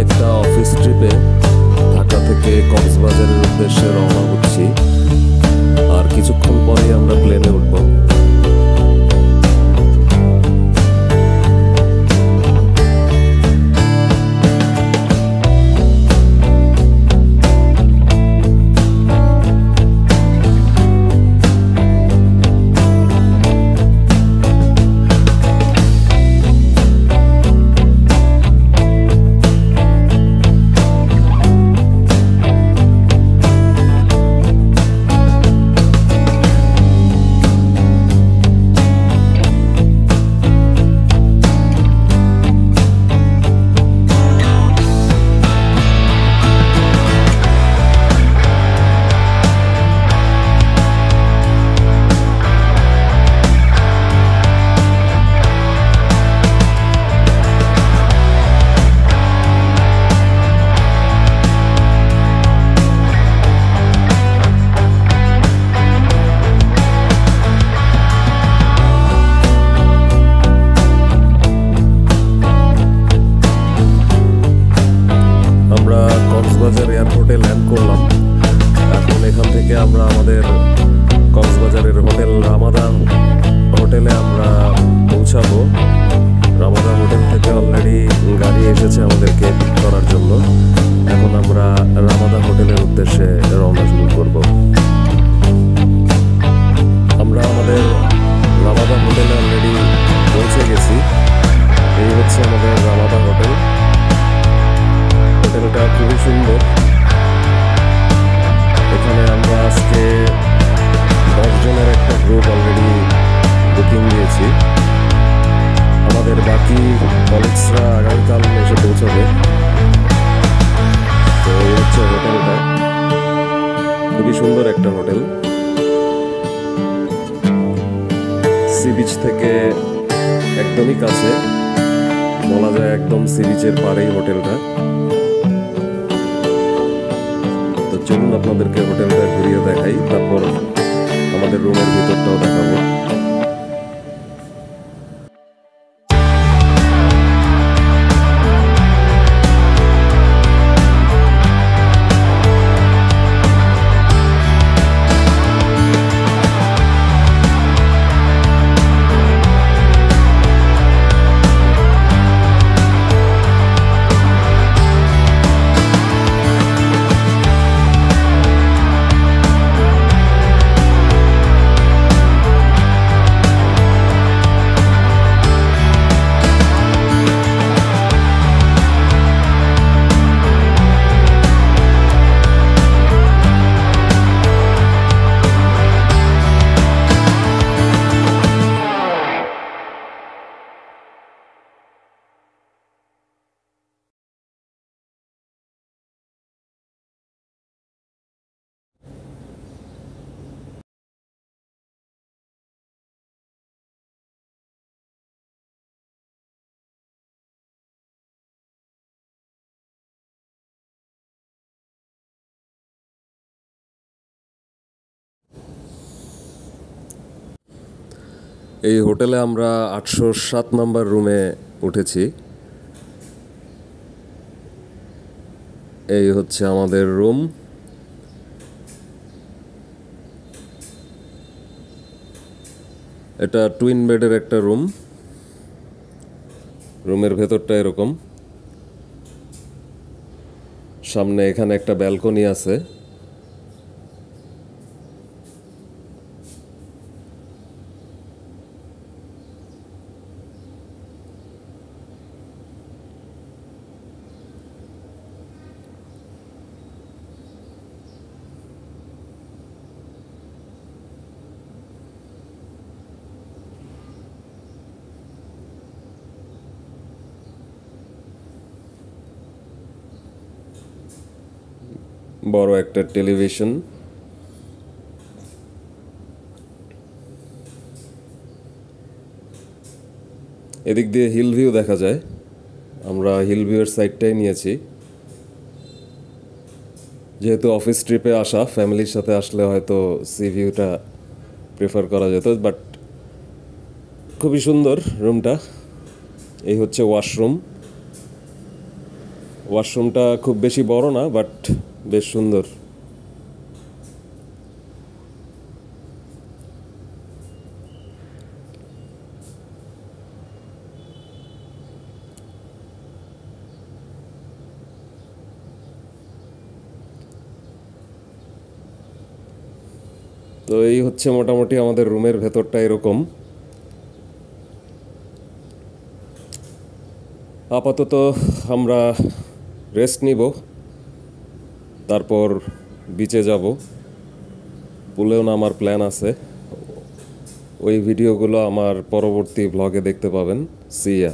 একটা অফিস ট্রিপে ঢাকা থেকে কক্সবাজারের উদ্দেশ্যে রওনা হচ্ছি। আর কিছুক্ষণ পরেই আমরা প্লেনে উঠব। কক্সবাজার এয়ারপোর্টে ল্যান্ড করলাম। এখন এখান থেকে আমরা আমাদের কক্সবাজারের হোটেল রামাদা হোটেলে আমরা পৌঁছাবো। রামাদা হোটেল থেকে অলরেডি গাড়ি এসেছে আমাদেরকে পিক করার জন্য। এখন আমরা রামাদা হোটেলের উদ্দেশ্যে রওনা শুরু করব। আমরা আমাদের রামাদা হোটেলে অলরেডি পৌঁছে গেছি। এই হচ্ছে আমাদের রামাদা হোটেল। হোটেলটা খুবই সুন্দর। এখানে আমরা আজকে 10 জনের একটা গ্রুপ অলরেডি বুকিং দিয়েছি। আমাদের বাকি কলিগসরা আগামীকাল এসে পৌঁছবে। তো এই হচ্ছে হোটেলটা, খুবই সুন্দর একটা হোটেল। সি বিচ থেকে একদমই কাছে, বলা যায় একদম সি বিচের পাড়েই হোটেলটা। চলুন আপনাদেরকে হোটেলটা ঘুরিয়ে দেখাই, তারপর আমাদের রুমের ভিতরটাও দেখাবো। এই হোটেলে আমরা 807 নম্বর রুমে উঠেছি। এই হচ্ছে আমাদের রুম। এটা টুইন বেডের একটা রুম। রুমের ভেতরটা এরকম। সামনে এখানে একটা ব্যালকনি আছে। বড় একটা টেলিভিশন। এদিক দিয়ে হিল ভিউ দেখা যায়। আমরা হিল ভিউয়ের সাইডটাই নিয়েছি। যেহেতু অফিস ট্রিপে আসা, ফ্যামিলির সাথে আসলে হয়তো সি ভিউটা প্রেফার করা যেত, বাট খুবই সুন্দর রুমটা। এই হচ্ছে ওয়াশরুম। ওয়াশরুমটা খুব বেশি বড় না, বাট বেশ সুন্দর। তো এই হচ্ছে মোটামুটি আমাদের রুমের ভেতরটা এরকম। আপাতত আমরা রেস্ট নিব, তারপর বিচে যাব। পুলেও নামার প্ল্যান আছে। ওই ভিডিওগুলো আমার পরবর্তী ব্লগে দেখতে পাবেন। সি ইয়া।